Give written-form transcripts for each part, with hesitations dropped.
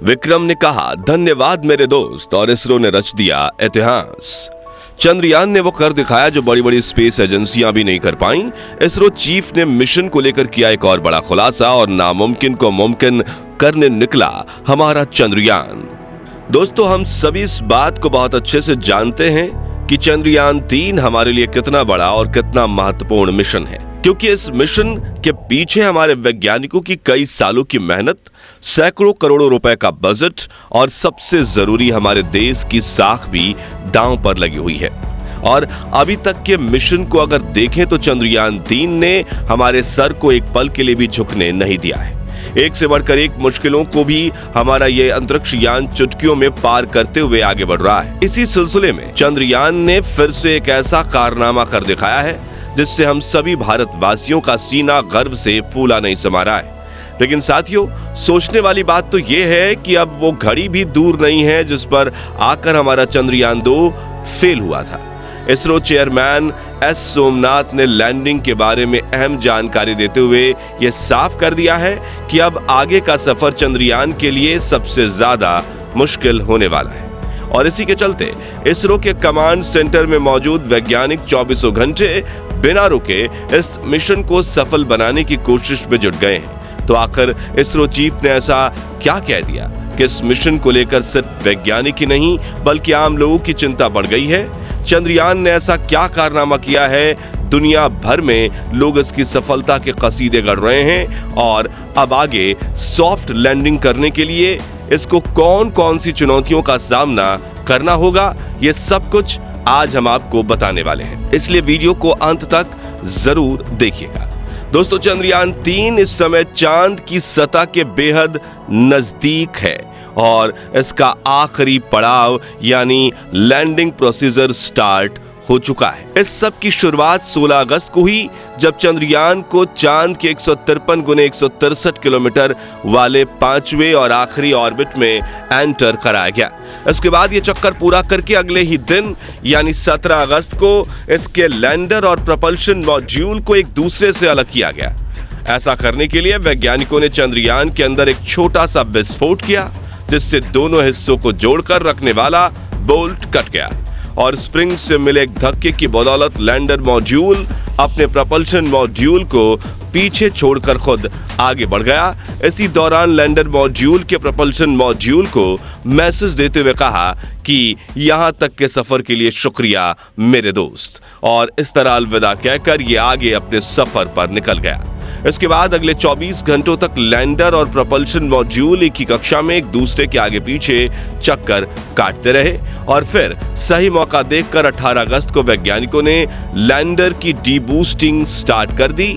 विक्रम ने कहा, धन्यवाद मेरे दोस्त, और इसरो ने रच दिया इतिहास। चंद्रयान ने वो कर दिखाया जो बड़ी बड़ी स्पेस एजेंसियां भी नहीं कर पाईं। इसरो चीफ ने मिशन को लेकर किया एक और बड़ा खुलासा और नामुमकिन को मुमकिन करने निकला हमारा चंद्रयान। दोस्तों, हम सभी इस बात को बहुत अच्छे से जानते हैं कि चंद्रयान 3 हमारे लिए कितना बड़ा और कितना महत्वपूर्ण मिशन है, क्योंकि इस मिशन के पीछे हमारे वैज्ञानिकों की कई सालों की मेहनत, सैकड़ों करोड़ों रुपए का बजट और सबसे जरूरी हमारे देश की साख भी दांव पर लगी हुई है। और अभी तक के मिशन को अगर देखें तो चंद्रयान 3 ने हमारे सर को एक पल के लिए भी झुकने नहीं दिया है। एक से बढ़कर एक मुश्किलों को भी हमारा ये अंतरिक्ष यान चुटकियों में पार करते हुए आगे बढ़ रहा है। इसी सिलसिले में चंद्रयान ने फिर से एक ऐसा कारनामा कर दिखाया है जिससे हम सभी भारतवासियों का सीना गर्व से फूला नहीं समा रहा है। लेकिन साथियों, सोचने वाली बात तो ये है कि अब वो घड़ी भी दूर नहीं है जिस पर आकर हमारा चंद्रयान 2 फेल हुआ था। इसरो चेयरमैन एस सोमनाथ ने लैंडिंग के बारे में अहम जानकारी देते हुए ये साफ कर दिया है कि अब आगे का सफर चंद्रयान के लिए सबसे ज्यादा मुश्किल होने वाला है। और इसी के चलते इसरो के कमांड सेंटर में मौजूद वैज्ञानिक 24 घंटे बिना रुके इस मिशन को सफल बनाने की कोशिश में जुट गए हैं। तो आखिर इसरो चीफ ने ऐसा क्या कह दिया कि इस मिशन को लेकर सिर्फ वैज्ञानिक ही नहीं बल्कि आम लोगों की चिंता बढ़ गई है? चंद्रयान ने ऐसा क्या कारनामा किया है? दुनिया भर में लोग इसकी सफलता के कसीदे गढ़ रहे हैं और अब आगे सॉफ्ट लैंडिंग करने के लिए इसको कौन कौन सी चुनौतियों का सामना करना होगा, ये सब कुछ आज हम आपको बताने वाले हैं। इसलिए वीडियो को अंत तक जरूर देखिएगा। दोस्तों, चंद्रयान 3 इस समय चांद की सतह के बेहद नजदीक है और इसका आखिरी पड़ाव यानी लैंडिंग प्रोसीजर स्टार्ट हो चुका है। इस सब की शुरुआत 16 अगस्त को हुई जब चंद्रयान को चांद के 153 गुने 163 किलोमीटर वाले 5वें और आखिरी ऑर्बिट में एंटर कराया गया। इसके बाद ये चक्कर पूरा करके अगले ही दिन यानी 17 अगस्त को इसके लैंडर और प्रपल्शन मॉड्यूल को एक दूसरे से अलग किया गया। ऐसा करने के लिए वैज्ञानिकों ने चंद्रयान के अंदर एक छोटा सा विस्फोट किया जिससे दोनों हिस्सों को जोड़कर रखने वाला बोल्ट कट गया और स्प्रिंग से मिले एक धक्के की बदौलत लैंडर मॉड्यूल अपने प्रपल्शन मॉड्यूल को पीछे छोड़कर खुद आगे बढ़ गया। इसी दौरान लैंडर मॉड्यूल के प्रपल्शन मॉड्यूल को मैसेज देते हुए कहा कि यहां तक के सफर के लिए शुक्रिया मेरे दोस्त, और इस तरह अलविदा कहकर ये आगे अपने सफर पर निकल गया। इसके बाद अगले 24 घंटों तक लैंडर और प्रपल्शन मॉड्यूल एक ही कक्षा में एक दूसरे के आगे पीछे चक्कर काटते रहे और फिर सही मौका देखकर 18 अगस्त को वैज्ञानिकों ने लैंडर की डीबूस्टिंग स्टार्ट कर दी,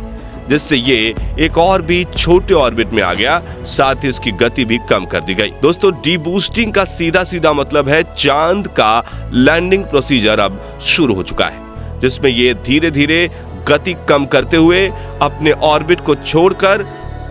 जिससे ये एक और भी छोटे ऑर्बिट में आ गया। साथ ही इसकी गति भी कम कर दी गई। दोस्तों, डीबूस्टिंग का सीधा सीधा मतलब है चांद का लैंडिंग प्रोसीजर अब शुरू हो चुका है, जिसमें ये धीरे धीरे गति कम करते हुए अपने ऑर्बिट को छोड़कर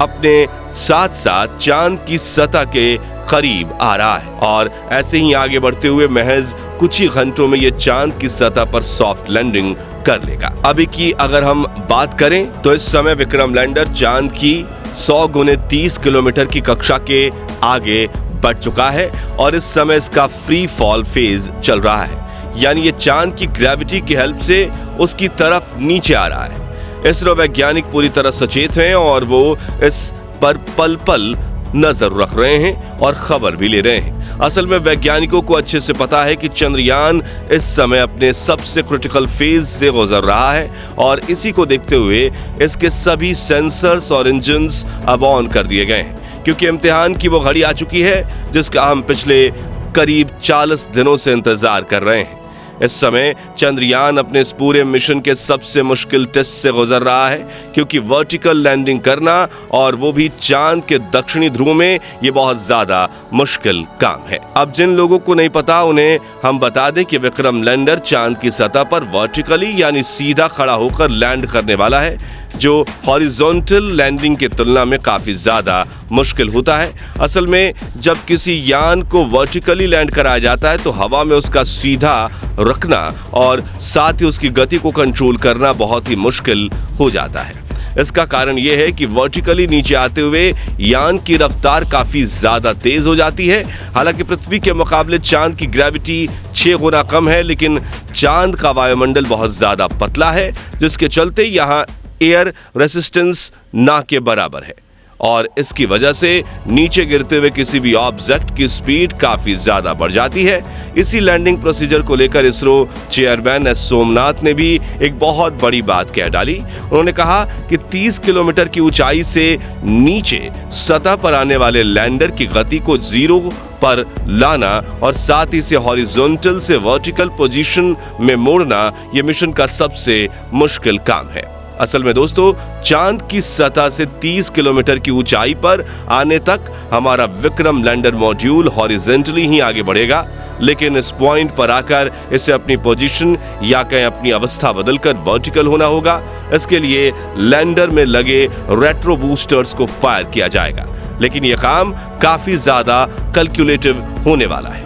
अपने साथ साथ चांद की सतह के करीब आ रहा है और ऐसे ही आगे बढ़ते हुए महज कुछ ही घंटों में ये चांद की सतह पर सॉफ्ट लैंडिंग कर लेगा। अभी की अगर हम बात करें तो इस समय विक्रम लैंडर चांद की 100 गुने 30 किलोमीटर की कक्षा के आगे बढ़ चुका है और इस समय इसका फ्री फॉल फेज चल रहा है, यानी ये चांद की ग्रेविटी की हेल्प से उसकी तरफ नीचे आ रहा है। इसरो वैज्ञानिक पूरी तरह सचेत हैं और वो इस पर पल पल नजर रख रहे हैं और खबर भी ले रहे हैं। असल में वैज्ञानिकों को अच्छे से पता है कि चंद्रयान इस समय अपने सबसे क्रिटिकल फेज से गुजर रहा है और इसी को देखते हुए इसके सभी सेंसर्स और इंजन्स अब ऑन कर दिए गए हैं, क्योंकि इम्तिहान की वो घड़ी आ चुकी है जिसका हम पिछले करीब 40 दिनों से इंतजार कर रहे हैं। इस समय चंद्रयान अपने इस पूरे मिशन के सबसे मुश्किल टेस्ट से गुजर रहा है, क्योंकि वर्टिकल लैंडिंग करना और वो भी चांद के दक्षिणी ध्रुव में ये बहुत ज्यादा मुश्किल काम है। अब जिन लोगों को नहीं पता उन्हें हम बता दें कि विक्रम लैंडर चांद की सतह पर वर्टिकली यानी सीधा खड़ा होकर लैंड करने वाला है, जो हॉरिजॉन्टल लैंडिंग की तुलना में काफी ज्यादा मुश्किल होता है। असल में जब किसी यान को वर्टिकली लैंड कराया जाता है तो हवा में उसका सीधा रखना और साथ ही उसकी गति को कंट्रोल करना बहुत ही मुश्किल हो जाता है। इसका कारण यह है कि वर्टिकली नीचे आते हुए यान की रफ्तार काफी ज्यादा तेज हो जाती है। हालांकि पृथ्वी के मुकाबले चांद की ग्रेविटी 6 गुना कम है, लेकिन चांद का वायुमंडल बहुत ज्यादा पतला है, जिसके चलते यहां एयर रेसिस्टेंस ना के बराबर है और इसकी वजह से नीचे गिरते हुए किसी भी ऑब्जेक्ट की स्पीड काफी ज्यादा बढ़ जाती है। इसी लैंडिंग प्रोसीजर को लेकर इसरो चेयरमैन एस सोमनाथ ने भी एक बहुत बड़ी बात कह डाली। उन्होंने कहा कि 30 किलोमीटर की ऊंचाई से नीचे सतह पर आने वाले लैंडर की गति को 0 पर लाना और साथ ही से हॉरिजॉन्टल से वर्टिकल पोजीशन में मोड़ना यह मिशन का सबसे मुश्किल काम है। असल में दोस्तों, चांद की सतह से 30 किलोमीटर की ऊंचाई पर आने तक हमारा विक्रम लैंडर मॉड्यूल हॉरिजॉन्टली ही आगे बढ़ेगा, लेकिन इस पॉइंट पर आकर इसे अपनी पोजीशन या कहीं अपनी अवस्था बदलकर वर्टिकल होना होगा। इसके लिए लैंडर में लगे रेट्रो बूस्टर्स को फायर किया जाएगा, लेकिन यह काम काफी ज्यादा कैलकुलेटिव होने वाला है,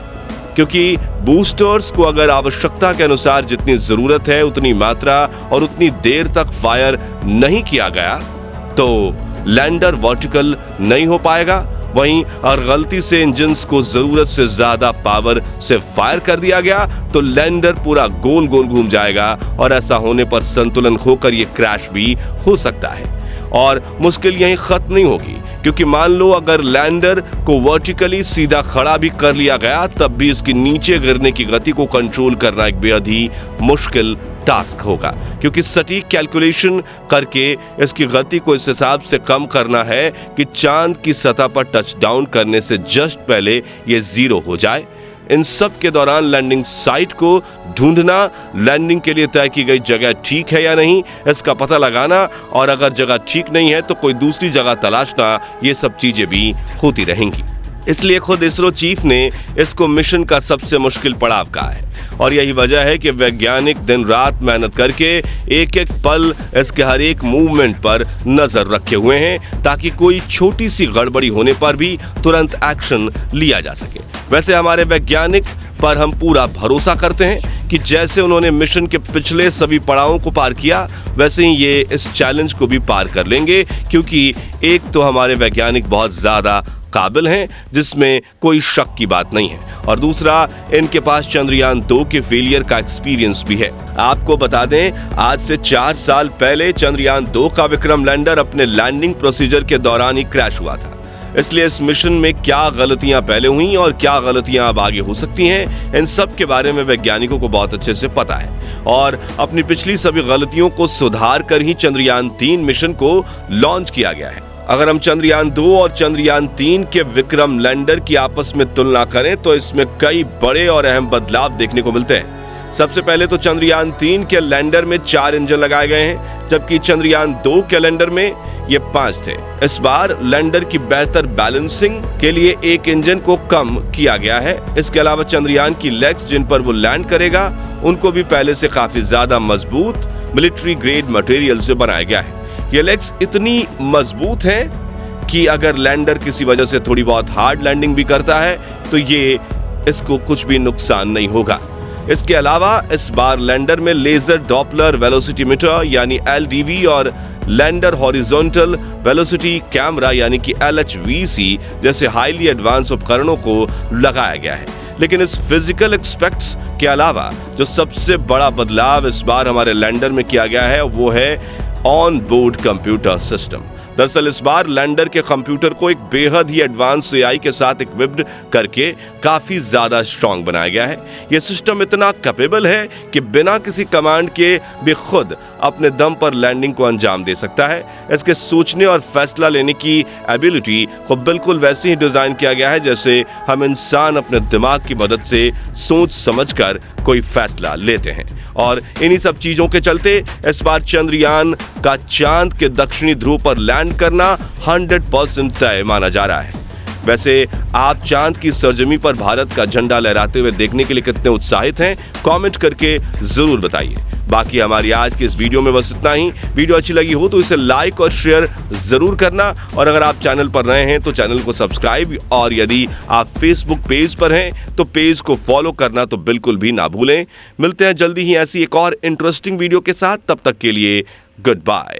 क्योंकि बूस्टर्स को अगर आवश्यकता के अनुसार जितनी जरूरत है उतनी मात्रा और उतनी देर तक फायर नहीं किया गया तो लैंडर वर्टिकल नहीं हो पाएगा। वहीं अगर गलती से इंजन्स को जरूरत से ज्यादा पावर से फायर कर दिया गया तो लैंडर पूरा गोल गोल घूम जाएगा और ऐसा होने पर संतुलन खोकर यह क्रैश भी हो सकता है। और मुश्किल यहीं खत्म नहीं होगी, क्योंकि मान लो अगर लैंडर को वर्टिकली सीधा खड़ा भी कर लिया गया तब भी इसकी नीचे गिरने की गति को कंट्रोल करना एक बेहद ही मुश्किल टास्क होगा, क्योंकि सटीक कैलकुलेशन करके इसकी गति को इस हिसाब से कम करना है कि चांद की सतह पर टच डाउन करने से जस्ट पहले ये 0 हो जाए। इन सब के दौरान लैंडिंग साइट को ढूंढना, लैंडिंग के लिए तय की गई जगह ठीक है या नहीं इसका पता लगाना, और अगर जगह ठीक नहीं है तो कोई दूसरी जगह तलाशना, ये सब चीजें भी होती रहेंगी। इसलिए खुद इसरो चीफ ने इसको मिशन का सबसे मुश्किल पड़ाव कहा है और यही वजह है कि वैज्ञानिक दिन रात मेहनत करके एक एक पल इसके हर एक मूवमेंट पर नजर रखे हुए हैं, ताकि कोई छोटी सी गड़बड़ी होने पर भी तुरंत एक्शन लिया जा सके। वैसे हमारे वैज्ञानिक पर हम पूरा भरोसा करते हैं कि जैसे उन्होंने मिशन के पिछले सभी पड़ावों को पार किया, वैसे ही ये इस चैलेंज को भी पार कर लेंगे, क्योंकि एक तो हमारे वैज्ञानिक बहुत ज्यादा काबिल हैं, जिसमें कोई शक की बात नहीं है, और दूसरा इनके पास चंद्रयान 2 के फेलियर का एक्सपीरियंस भी है। आपको बता दें, आज से 4 साल पहले चंद्रयान 2 का विक्रम लैंडर अपने लैंडिंग प्रोसीजर के दौरान ही क्रैश हुआ था। इसलिए इस मिशन में क्या गलतियां पहले हुई और क्या गलतियां अब आगे हो सकती हैं, इन सब के बारे में वैज्ञानिकों को बहुत अच्छे से पता है और अपनी पिछली सभी गलतियों को सुधार कर ही चंद्रयान 3 मिशन को लॉन्च किया गया है। अगर हम चंद्रयान 2 और चंद्रयान 3 के विक्रम लैंडर की आपस में तुलना करें तो इसमें कई बड़े और अहम बदलाव देखने को मिलते हैं। सबसे पहले तो चंद्रयान 3 के लैंडर में 4 इंजन लगाए गए हैं, जबकि चंद्रयान 2 के लैंडर में ये 5 थे। इस बार लैंडर की बेहतर बैलेंसिंग के लिए एक इंजन को कम किया गया है। इसके अलावा चंद्रयान की लेग्स जिन पर वो लैंड करेगा उनको भी पहले से काफी ज्यादा मजबूत मिलिट्री ग्रेड मटेरियल से बनाया गया है। ये लेग्स इतनी मजबूत हैं कि अगर लैंडर किसी वजह से थोड़ी बहुत हार्ड लैंडिंग भी करता है तो ये इसको कुछ भी नुकसान नहीं होगा। इसके अलावा इस बार लैंडर में लेजर डॉपलर वेलोसिटी मीटर यानी LDV और लैंडर हॉरिजॉन्टल वेलोसिटी कैमरा यानी कि LHVC जैसे हाईली एडवांस उपकरणों को लगाया गया है। लेकिन इस फिजिकल एस्पेक्ट्स के अलावा जो सबसे बड़ा बदलाव इस बार हमारे लैंडर में किया गया है वो है ऑन बोर्ड कंप्यूटर सिस्टम। दरअसल इस बार लैंडर के कंप्यूटर को एक बेहद ही एडवांस AI के साथ इक्विप्ड करके काफी ज्यादा स्ट्रांग बनाया गया है। यह सिस्टम इतना कैपेबल है कि बिना किसी कमांड के भी खुद अपने दम पर लैंडिंग को अंजाम दे सकता है। इसके सोचने और फैसला लेने की एबिलिटी को बिल्कुल वैसे ही डिजाइन किया गया है जैसे हम इंसान अपने दिमाग की मदद से सोच समझकर कोई फैसला लेते हैं। और इन्हीं सब चीजों के चलते इस बार चंद्रयान का चांद के दक्षिणी ध्रुव पर लैंड करना 100% तय माना जा रहा है। वैसे आप चांद की सरजमी पर भारत का झंडा लहराते हुए देखने के लिए कितने उत्साहित हैं, कमेंट करके जरूर बताइए। बाकी हमारी आज के इस वीडियो में बस इतना ही। वीडियो अच्छी लगी हो तो इसे लाइक और शेयर जरूर करना, और अगर आप चैनल पर नए हैं तो चैनल को सब्सक्राइब, और यदि आप फेसबुक पेज पर हैं तो पेज को फॉलो करना तो बिल्कुल भी ना भूलें। मिलते हैं जल्दी ही ऐसी एक और इंटरेस्टिंग वीडियो के साथ, तब तक के लिए गुड बाय।